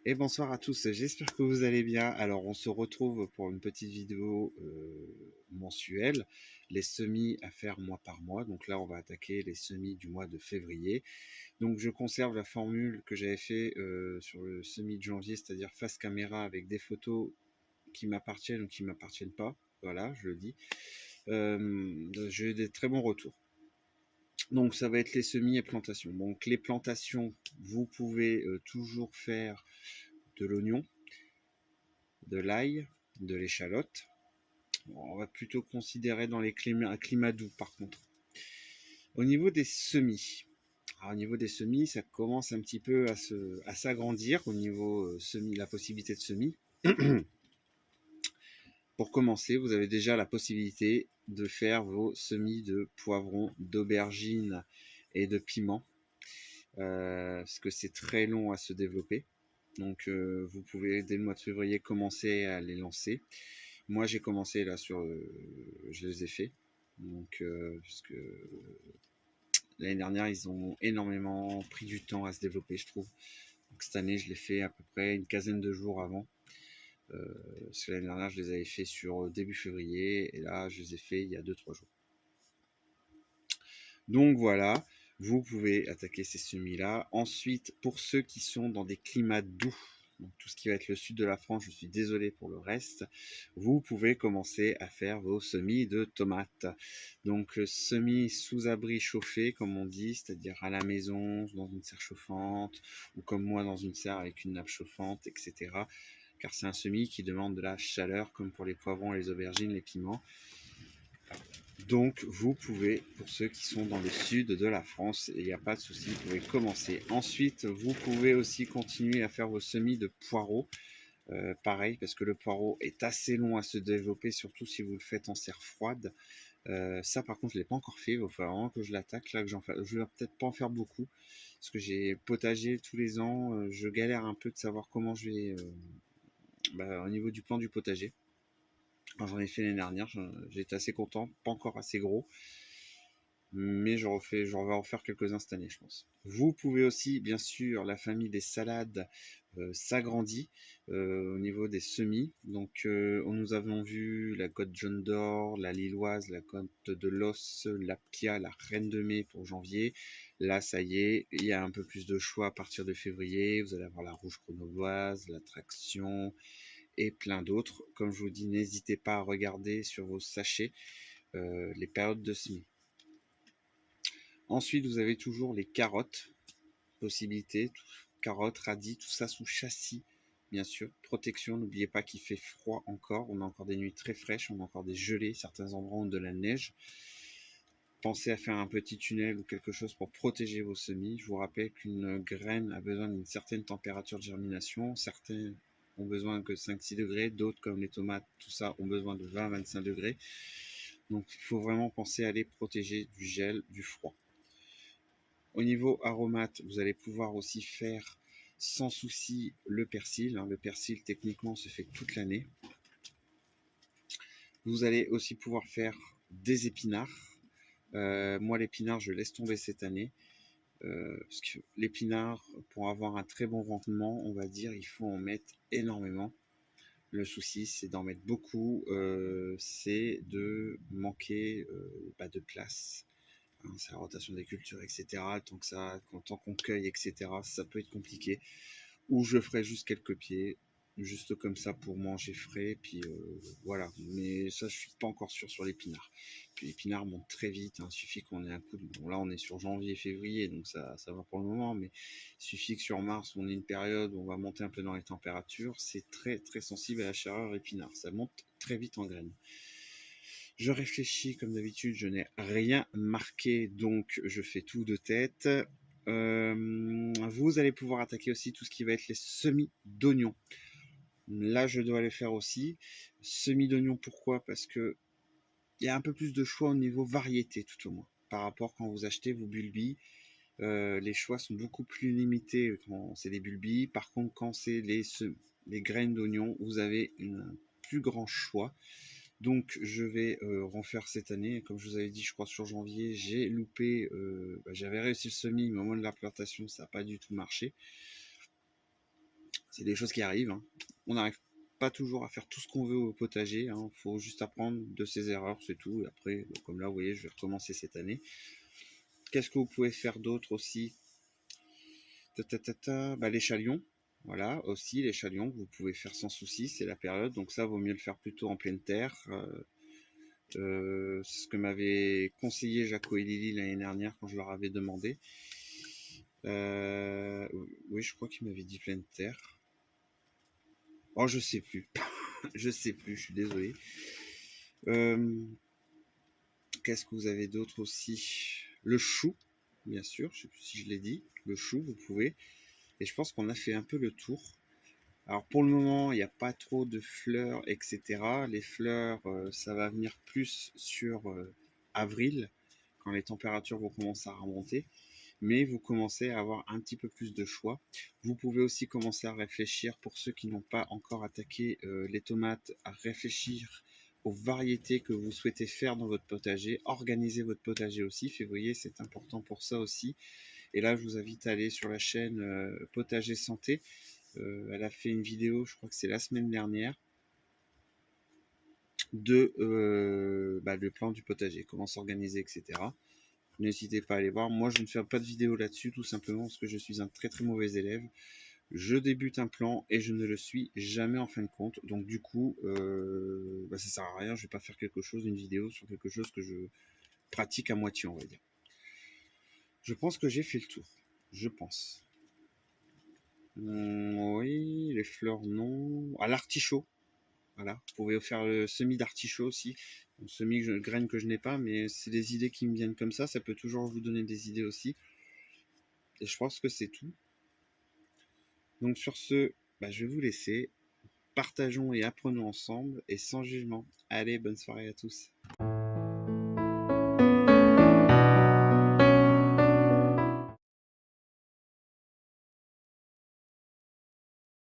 Et bonsoir à tous, j'espère que vous allez bien. Alors on se retrouve pour une petite vidéo mensuelle, les semis à faire mois par mois. Donc là on va attaquer les semis du mois de février. Donc je conserve la formule que j'avais fait sur le semis de janvier, c'est-à-dire face caméra avec des photos qui m'appartiennent ou qui ne m'appartiennent pas. Voilà, je le dis. J'ai eu des très bons retours. Donc ça va être les semis et plantations. Donc les plantations, vous pouvez toujours faire de l'oignon, de l'ail, de l'échalote. On va plutôt considérer dans les climats doux par contre. Au niveau des semis, ça commence un petit peu à s'agrandir au niveau semis, la possibilité de semis. Pour commencer, vous avez déjà la possibilité de faire vos semis de poivrons, d'aubergines et de piments, parce que c'est très long à se développer. Donc vous pouvez dès le mois de février commencer à les lancer. Moi j'ai commencé là je les ai fait. Donc parce que l'année dernière ils ont énormément pris du temps à se développer, je trouve. Donc cette année je l'ai fait à peu près une quinzaine de jours avant. Parce que l'année dernière je les avais fait sur début février et là je les ai fait il y a 2-3 jours. Donc voilà, vous pouvez attaquer ces semis-là. Ensuite, pour ceux qui sont dans des climats doux, donc tout ce qui va être le sud de la France, je suis désolé pour le reste, vous pouvez commencer à faire vos semis de tomates. Donc semis sous abri chauffé, comme on dit, c'est-à-dire à la maison, dans une serre chauffante, ou comme moi dans une serre avec une nappe chauffante, etc. Car c'est un semis qui demande de la chaleur, comme pour les poivrons, les aubergines, les piments. Donc vous pouvez, pour ceux qui sont dans le sud de la France, il n'y a pas de souci, vous pouvez commencer. Ensuite, vous pouvez aussi continuer à faire vos semis de poireaux. Pareil, parce que le poireau est assez long à se développer, surtout si vous le faites en serre froide. Ça par contre je ne l'ai pas encore fait, il va falloir vraiment que je l'attaque, là que j'en fasse. Je vais peut-être pas en faire beaucoup, parce que j'ai potager tous les ans, je galère un peu de savoir comment je vais, au niveau du plan du potager. J'en ai fait l'année dernière, j'ai été assez content, pas encore assez gros, mais j'en vais en faire quelques-uns cette année, je pense. Vous pouvez aussi, bien sûr, la famille des salades s'agrandit au niveau des semis. Donc, nous avons vu la Côte Jaune d'Or, la Lilloise, la Côte de l'Os, la Pia, la Reine de Mai pour janvier. Là, ça y est, il y a un peu plus de choix à partir de février. Vous allez avoir la Rouge Grenobloise, la Traction et plein d'autres. Comme je vous dis, n'hésitez pas à regarder sur vos sachets les périodes de semis. Ensuite, vous avez toujours les carottes, possibilités, carottes, radis, tout ça sous châssis, bien sûr. Protection, n'oubliez pas qu'il fait froid encore, on a encore des nuits très fraîches, on a encore des gelées, certains endroits ont de la neige. Pensez à faire un petit tunnel ou quelque chose pour protéger vos semis. Je vous rappelle qu'une graine a besoin d'une certaine température de germination. Certains ont besoin que 5-6 degrés, d'autres comme les tomates, tout ça, ont besoin de 20-25 degrés. Donc il faut vraiment penser à les protéger du gel, du froid. Au niveau aromate, vous allez pouvoir aussi faire sans souci le persil. Le persil, techniquement, se fait toute l'année. Vous allez aussi pouvoir faire des épinards. Moi, l'épinard, je laisse tomber cette année. Parce que l'épinard, pour avoir un très bon rendement, on va dire, il faut en mettre énormément. Le souci, c'est d'en mettre beaucoup. C'est de manquer de place. C'est la rotation des cultures, etc. Tant qu'on cueille, etc., ça peut être compliqué. Ou je ferai juste quelques pieds, juste comme ça pour manger frais, puis voilà. Mais ça, je suis pas encore sûr sur l'épinard. Puis l'épinard monte très vite, il suffit qu'on ait un coup de... Bon, là, on est sur janvier, février, donc ça va pour le moment, mais il suffit que sur mars, on ait une période où on va monter un peu dans les températures. C'est très, très sensible à la chaleur épinard. Ça monte très vite en graines. Je réfléchis comme d'habitude, je n'ai rien marqué, donc je fais tout de tête. Vous allez pouvoir attaquer aussi tout ce qui va être les semis d'oignons. Là, je dois les faire aussi. Semis d'oignons, pourquoi? Parce que il y a un peu plus de choix au niveau variété, tout au moins. Par rapport quand vous achetez vos bulbis, les choix sont beaucoup plus limités quand c'est des bulbis. Par contre, quand c'est les graines d'oignons, vous avez un plus grand choix. Donc je vais refaire cette année, comme je vous avais dit je crois sur janvier, j'ai loupé, j'avais réussi le semis, mais au moment de la plantation ça n'a pas du tout marché. C'est des choses qui arrivent, hein. On n'arrive pas toujours à faire tout ce qu'on veut au potager. Il faut juste apprendre de ses erreurs, c'est tout. Et après, comme là, vous voyez, je vais recommencer cette année. Qu'est-ce que vous pouvez faire d'autre aussi? Bah, les chalions. Voilà, aussi les chalions, vous pouvez faire sans souci, c'est la période. Donc ça, vaut mieux le faire plutôt en pleine terre. C'est ce que m'avait conseillé Jaco et Lily l'année dernière quand je leur avais demandé. Oui, je crois qu'il m'avait dit pleine terre. Oh, je sais plus. Je sais plus, je suis désolé. Qu'est-ce que vous avez d'autre aussi? Le chou, bien sûr, je sais plus si je l'ai dit. Le chou, vous pouvez. Et je pense qu'on a fait un peu le tour. Alors pour le moment, il n'y a pas trop de fleurs, etc. Les fleurs, ça va venir plus sur avril, quand les températures vont commencer à remonter. Mais vous commencez à avoir un petit peu plus de choix. Vous pouvez aussi commencer à réfléchir, pour ceux qui n'ont pas encore attaqué les tomates, à réfléchir aux variétés que vous souhaitez faire dans votre potager. Organisez votre potager aussi, février c'est important pour ça aussi. Et là je vous invite à aller sur la chaîne Potager Santé. Elle a fait une vidéo, je crois que c'est la semaine dernière, de le plan du potager, comment s'organiser, etc. N'hésitez pas à aller voir. Moi, je ne fais pas de vidéo là-dessus, tout simplement parce que je suis un très très mauvais élève. Je débute un plan et je ne le suis jamais en fin de compte. Donc du coup, ça sert à rien. Je vais pas faire une vidéo sur quelque chose que je pratique à moitié, on va dire. Je pense que j'ai fait le tour. Je pense. Oui, les fleurs, non. À l'artichaut. Voilà. Vous pouvez faire le semis d'artichaut aussi. Un semis graines que je n'ai pas, mais c'est des idées qui me viennent comme ça. Ça peut toujours vous donner des idées aussi. Et je pense que c'est tout. Donc sur ce, je vais vous laisser. Partageons et apprenons ensemble et sans jugement. Allez, bonne soirée à tous.